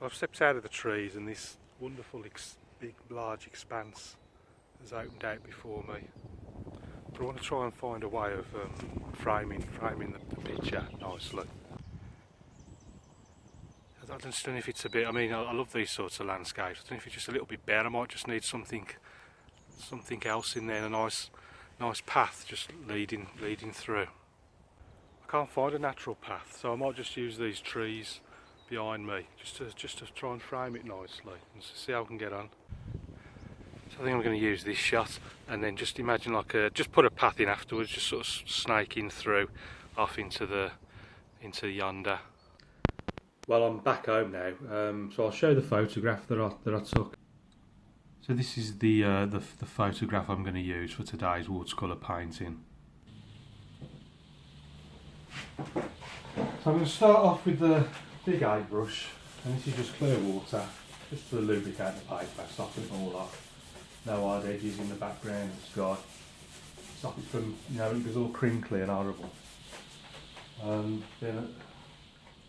I've stepped out of the trees and this wonderful big large expanse has opened out before me. But I want to try and find a way of framing the picture nicely. I just don't know if it's a bit, I mean I love these sorts of landscapes, I don't know if it's just a little bit bare. I might just need something else in there, a nice path just leading through. I can't find a natural path, so I might just use these trees behind me just to try and frame it nicely and see how I can get on. So I think I'm going to use this shot and then just imagine like just put a path in afterwards, just sort of snaking through off into yonder. Well, I'm back home now, so I'll show the photograph that I took. So this is the photograph I'm going to use for today's watercolour painting. So I'm going to start off with the big eye brush, and this is just clear water, just to lubricate the paper, soften it all off. No hard edges in the background, the sky. Stop it from, it goes all crinkly and horrible. Then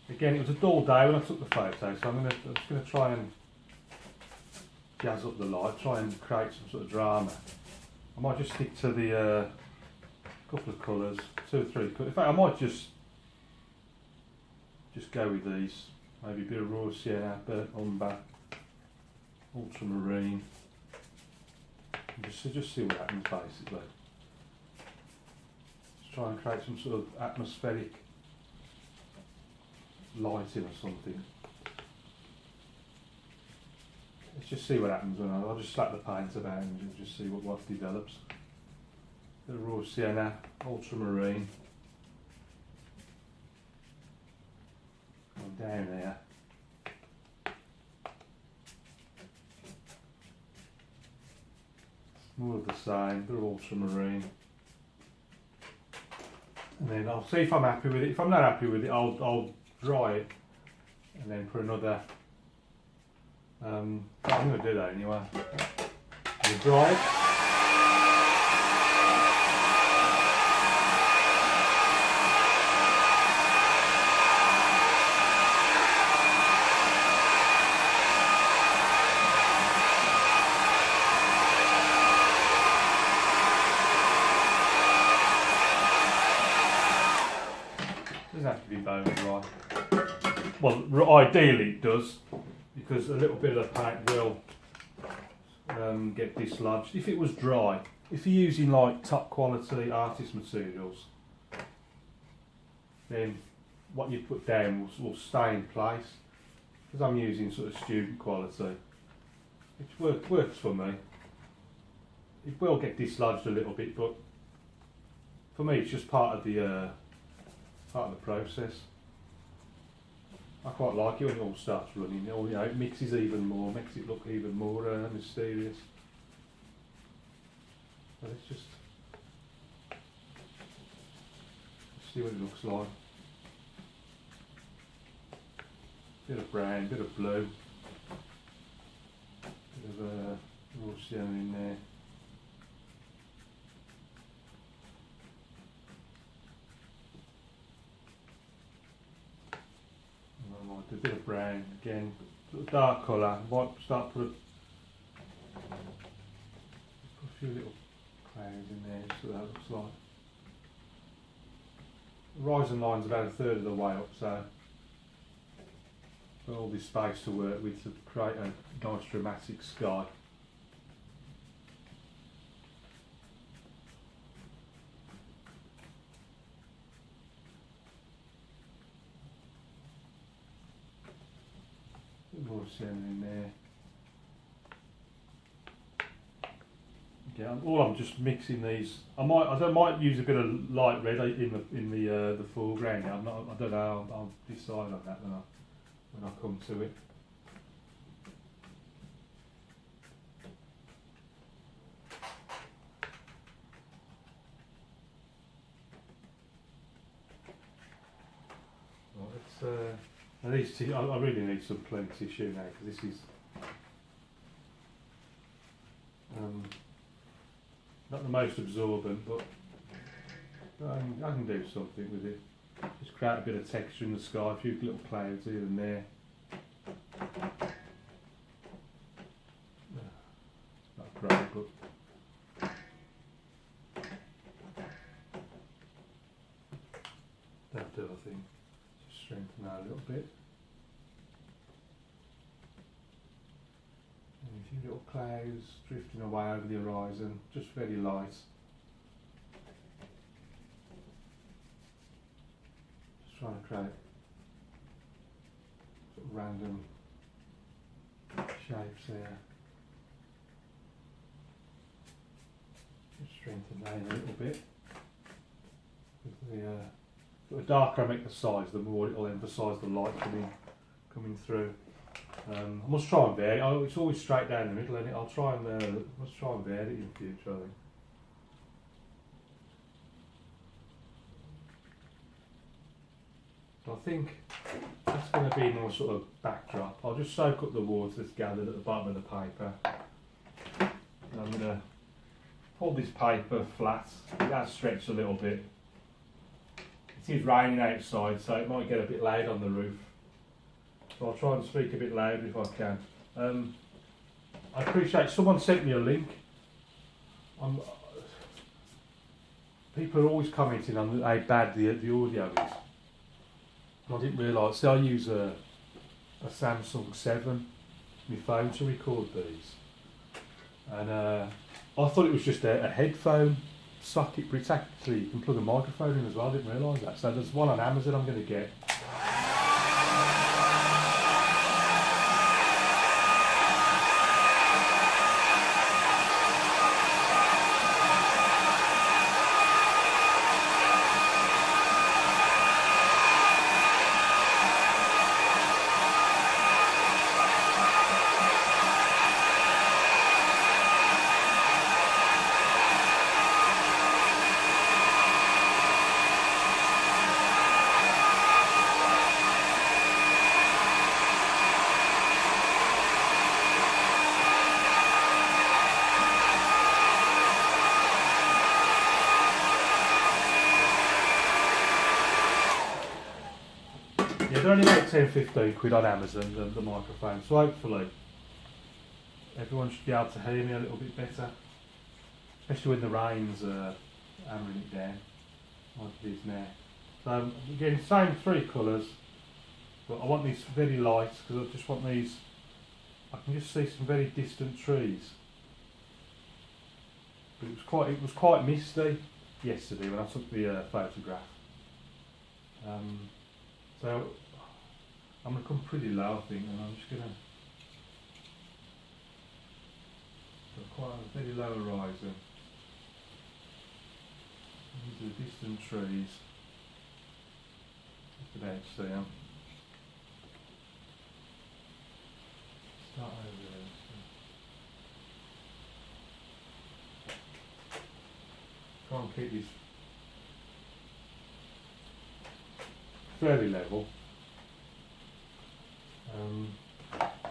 again, it was a dull day when I took the photo, so I'm just going to try and jazz up the light, try and create some sort of drama. I might just stick to the couple of colours, 2 or 3 colours. In fact, I might just go with these. Maybe a bit of raw sienna, burnt umber, ultramarine. Just see what happens basically. Just try and create some sort of atmospheric lighting or something. Let's just see what happens when I'll just slap the paint about and just see what develops. The raw sienna, ultramarine. Going down here. More of the same, bit of ultramarine. And then I'll see if I'm happy with it. If I'm not happy with it, I'll dry it and then put another. I'm going to do that anyway. I'll dry it. Doesn't have to be bone dry. Well, ideally it does, because a little bit of the paint will get dislodged. If it was dry, if you're using like top quality artist materials, then what you put down will stay in place. Because I'm using sort of student quality, it works for me. It will get dislodged a little bit, but for me it's just part of the process. I quite like it when it all starts running. It mixes even more, makes it look even more mysterious. But let's see what it looks like. Bit of brown, bit of blue, bit of raw sienna in there. A bit of brown again, sort of dark colour. Might start put a few little clouds in there, just so that looks like. The horizon line's about a third of the way up, so got all this space to work with to create a nice dramatic sky. More sienna in there. Yeah, I'm just mixing these. I might use a bit of light red in the foreground. I don't know. I'll decide on that when I come to it. Well, I really need some plain tissue now, because this is not the most absorbent, but I can do something with it. Just create a bit of texture in the sky, a few little clouds here and there. but that'll do, I think. Just strengthen that a little bit. And a few little clouds drifting away over the horizon, just very light. Just trying to create sort of random shapes there. Just strengthen that in a little bit. The darker I make the size, the more it will emphasise the light coming through. I must try and vary. It's always straight down the middle, and I'll try and must try and vary it in future, I think. So I think that's going to be more sort of backdrop. I'll just soak up the water that's gathered at the bottom of the paper. And I'm going to pull this paper flat. It has stretched a little bit. It is raining outside, so it might get a bit loud on the roof. So I'll try and speak a bit louder if I can. I appreciate someone sent me a link. People are always commenting on how bad the audio is. I didn't realise. See, I use a Samsung 7, my phone, to record these, and I thought it was just a headphone socket, but it's actually, you can plug a microphone in as well. I didn't realise that. So there's one on Amazon I'm going to get. Yeah, they're only about 10-15 quid on Amazon, the microphone, so hopefully everyone should be able to hear me a little bit better, especially when the rain's hammering it down, like it is now. So again, same 3 colours, but I want these very light because I just want these, I can just see some very distant trees. But it was quite misty yesterday when I took the photograph. So I'm going to come pretty low, I think, and I'm just going to put quite a very low horizon. These are distant trees. Just about to see them. Start over there. So. Try and keep this fairly level.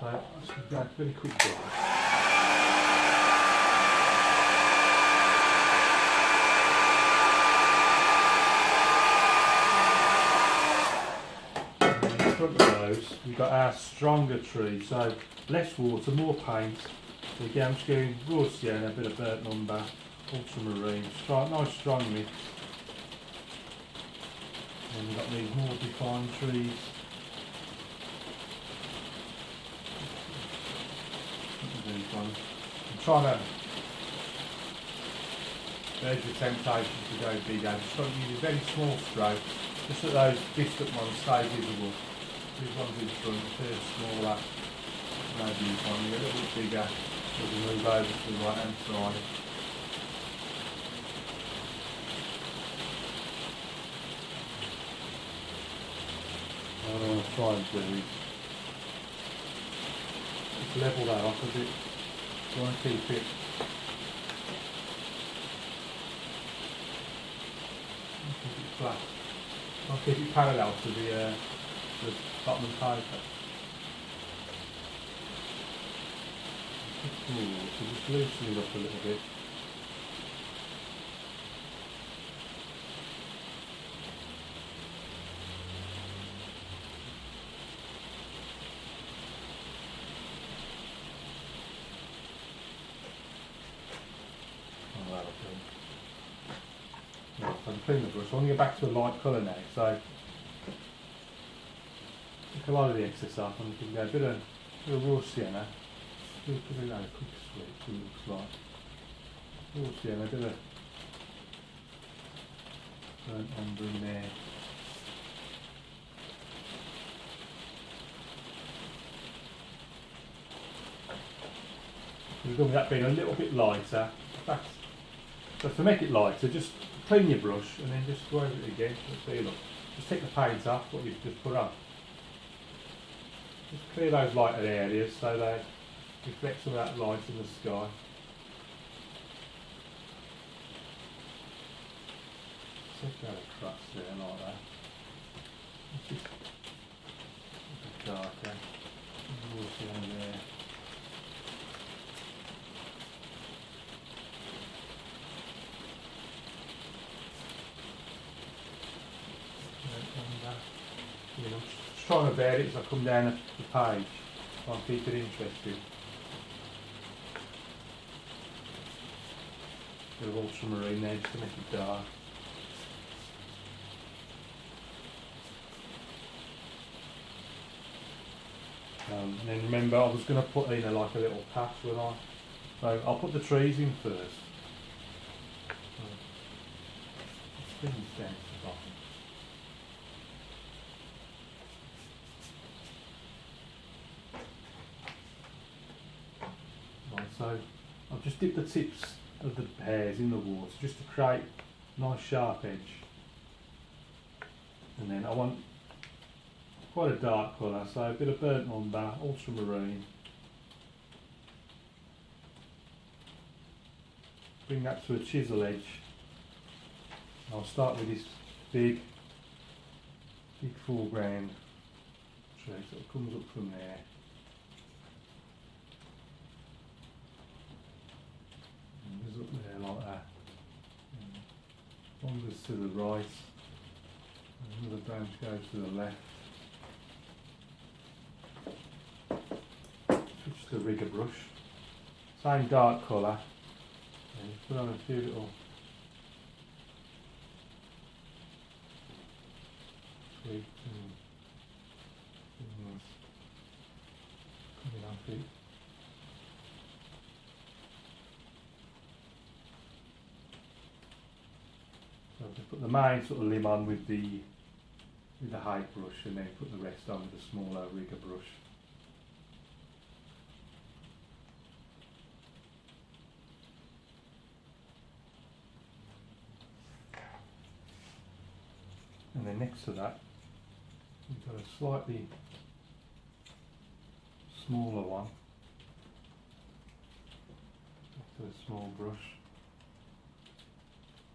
So I should go very quick dry. In front of those, we've got our stronger tree, so less water, more paint. So again, I'm just going raw sienna, a bit of burnt umber, ultramarine, nice strong mix. And we've got these more defined trees. I'm trying to, there's the temptation to go big, I'm just trying to use a very small stroke, just so those distant ones stay visible. These ones in front, they're smaller, maybe this one, a little bit bigger, so we move over to the right hand side. What I want to try and do is just level that off a bit. I want to keep it flat. I want to keep it parallel to the bottom of the paper. So just loosen it up a little bit. clean the brush. I want to go back to a light colour now, so take a lot of the excess off and you can go a bit of raw sienna. Do a quick sweep, see what it looks like. Raw sienna, a bit of burnt umber in there. We've done with that being a little bit lighter. So to make it lighter, just clean your brush and then just go over it again. See, look, just take the paint off what you've just put on. Just clear those lighter areas so they reflect some of that light in the sky. Take that across there like that. It's just a bit darker. Water in there. You know, just trying to bear it as I come down the page, try and keep it interesting. A bit of ultramarine there just to make it dark. And then remember, I was going to put in like a little path, wasn't I? So I'll put the trees in first. So, bring this down to the bottom. So I've just dipped the tips of the hairs in the water just to create a nice sharp edge. And then I want quite a dark colour, so a bit of burnt umber, ultramarine. Bring that to a chisel edge. I'll start with this big foreground tree, so it comes up from there. Up there like that. One goes to the right, another branch goes to the left. Switch to the rigger brush. Same dark colour. And just put on a few little tweaks and things coming off it. So I'll just put the main sort of limb on with the height brush and then put the rest on with the smaller rigger brush. And then next to that we've got a slightly smaller one. Next to a small brush.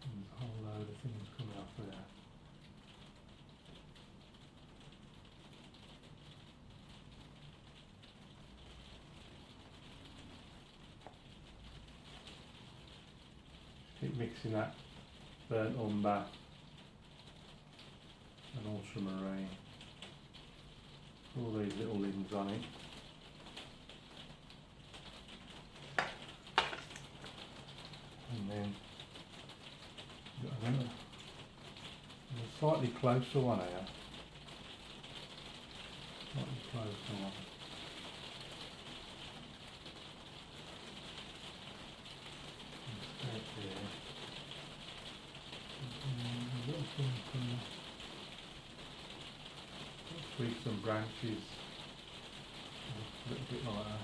There's a whole load of things coming off of there. Just keep mixing that burnt umber and ultramarine. All these little limbs on it. And then a slightly closer one here. Slightly closer one. Straight there. A little thing from tweak some branches. A little bit like that.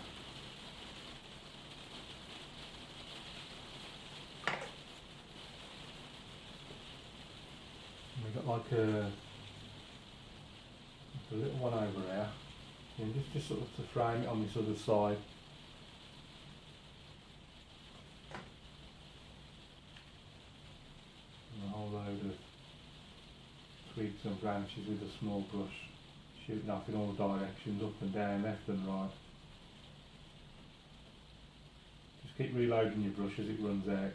We've got like a little one over there, and just sort of to frame it on this other side. And a whole load of twigs and branches with a small brush, shooting off in all directions, up and down, left and right. Just keep reloading your brush as it runs out.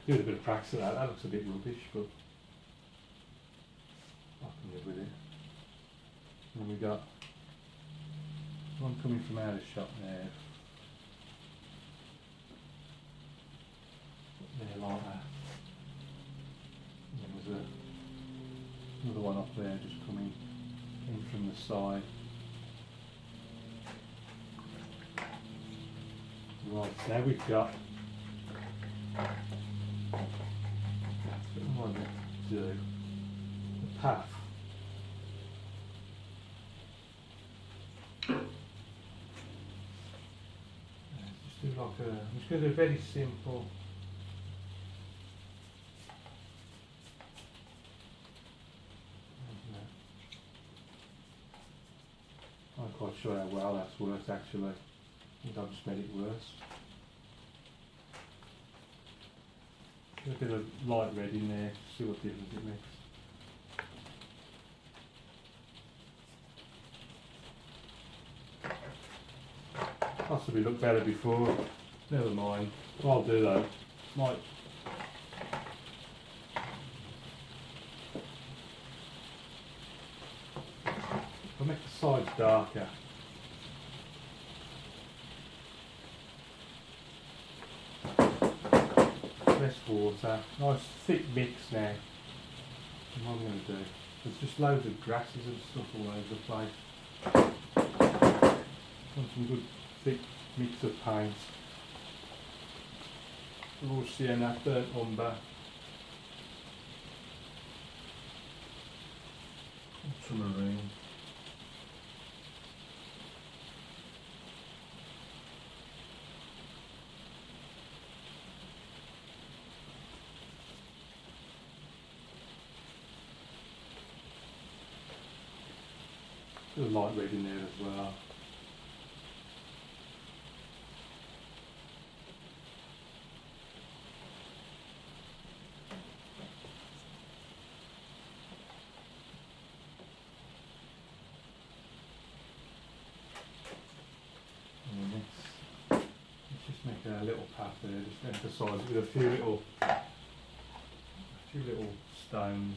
Do a bit of practice of that. That looks a bit rubbish, but I can live with it. And then we got one coming from out of the shop there. there like that. And there's another one up there just coming in from the side. Right, now we've got what I want to do, the path. Just do like a, I'm just going to do a very simple. I'm not quite sure how well that's worked actually. I think I've just made it worse. A bit of light red in there, see what difference it makes. Possibly looked better before, never mind. What I'll do though, might I'll make the sides darker. Less water, nice thick mix now. What I'm going to do, there's just loads of grasses and stuff all over the place. Want some good thick mix of paint. Raw sienna, burnt umber, ultramarine. There's a light red in there as well. And let's just make a little path there, just emphasise it with a few little stones.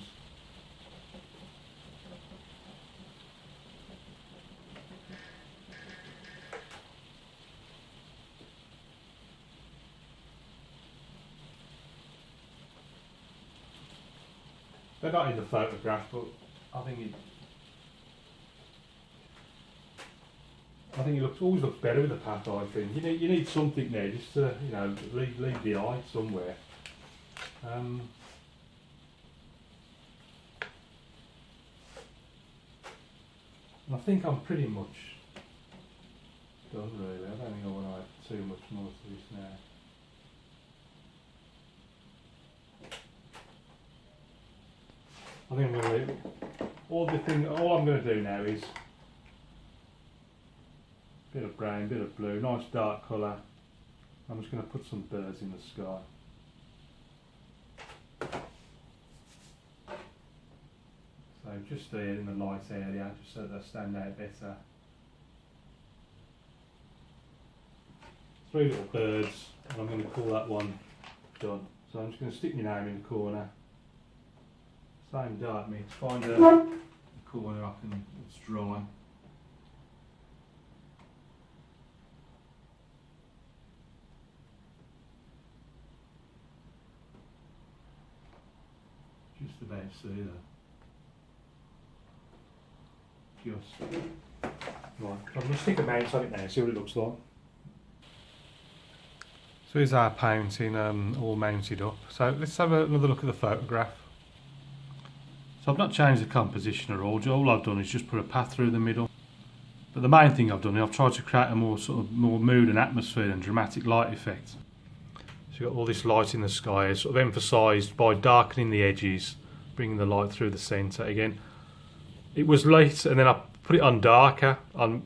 They're not in the photograph, but I think it always looks better with the path. I think you need something there just to lead the eye somewhere. And I think I'm pretty much done really. I don't think I want to add too much more to this now. I think I'm going to leave all I'm going to do now is a bit of brown, bit of blue, nice dark colour. I'm just going to put some birds in the sky. So just there in the light area, just so they stand out better. 3 little birds, and I'm going to call that one done. So I'm just going to stick my name in the corner. Same dark mix, find a corner it's dry. Just about see that. Just right. I'm going to stick a mount on it now, see what it looks like. So here's our painting all mounted up. So let's have another look at the photograph. So I've not changed the composition at all I've done is just put a path through the middle. But the main thing I've done is I've tried to create a more mood and atmosphere and dramatic light effect. So you've got all this light in the sky, sort of emphasised by darkening the edges, bringing the light through the centre again. It was light and then I put it on darker,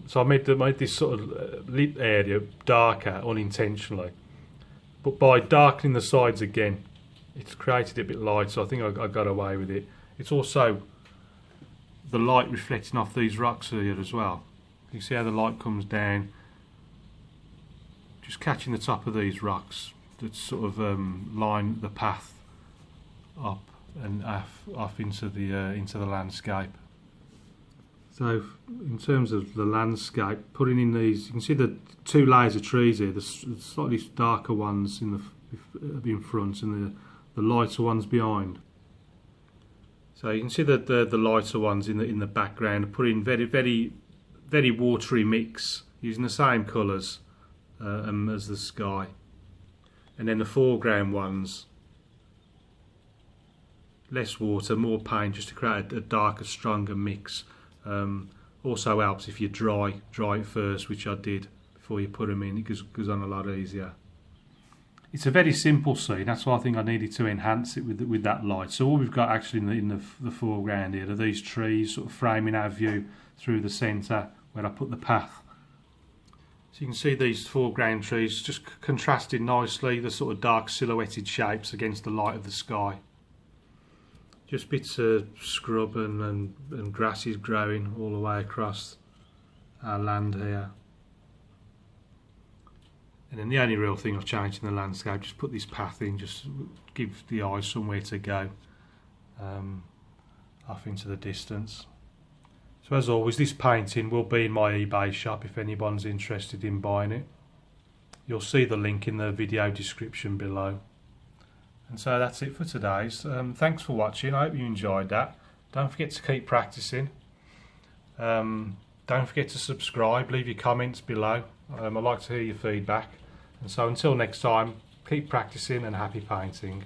so I made this sort of lit area darker unintentionally. But by darkening the sides again, it's created it a bit light, so I think I got away with it. It's also the light reflecting off these rocks here as well. You see how the light comes down, just catching the top of these rocks that sort of line the path up and off into the landscape. So in terms of the landscape, putting in these, you can see the 2 layers of trees here, the slightly darker ones in in front and the lighter ones behind. So you can see that the lighter ones in the background, put in very watery mix using the same colours as the sky, and then the foreground ones, less water, more paint, just to create a darker, stronger mix. Also helps if you dry it first, which I did before you put them in. It goes on a lot easier. It's a very simple scene, that's why I think I needed to enhance it with that light. So all we've got actually in the foreground here are these trees sort of framing our view through the centre where I put the path. So you can see these foreground trees just contrasting nicely, the sort of dark silhouetted shapes against the light of the sky. Just bits of scrub and grasses growing all the way across our land here. And then the only real thing I've changed in the landscape, just put this path in, just give the eye somewhere to go off into the distance. So as always, this painting will be in my eBay shop if anyone's interested in buying it. You'll see the link in the video description below. And so that's it for today. Thanks for watching, I hope you enjoyed that. Don't forget to keep practicing. Don't forget to subscribe, leave your comments below. I'd like to hear your feedback. And so until next time, keep practicing and happy painting.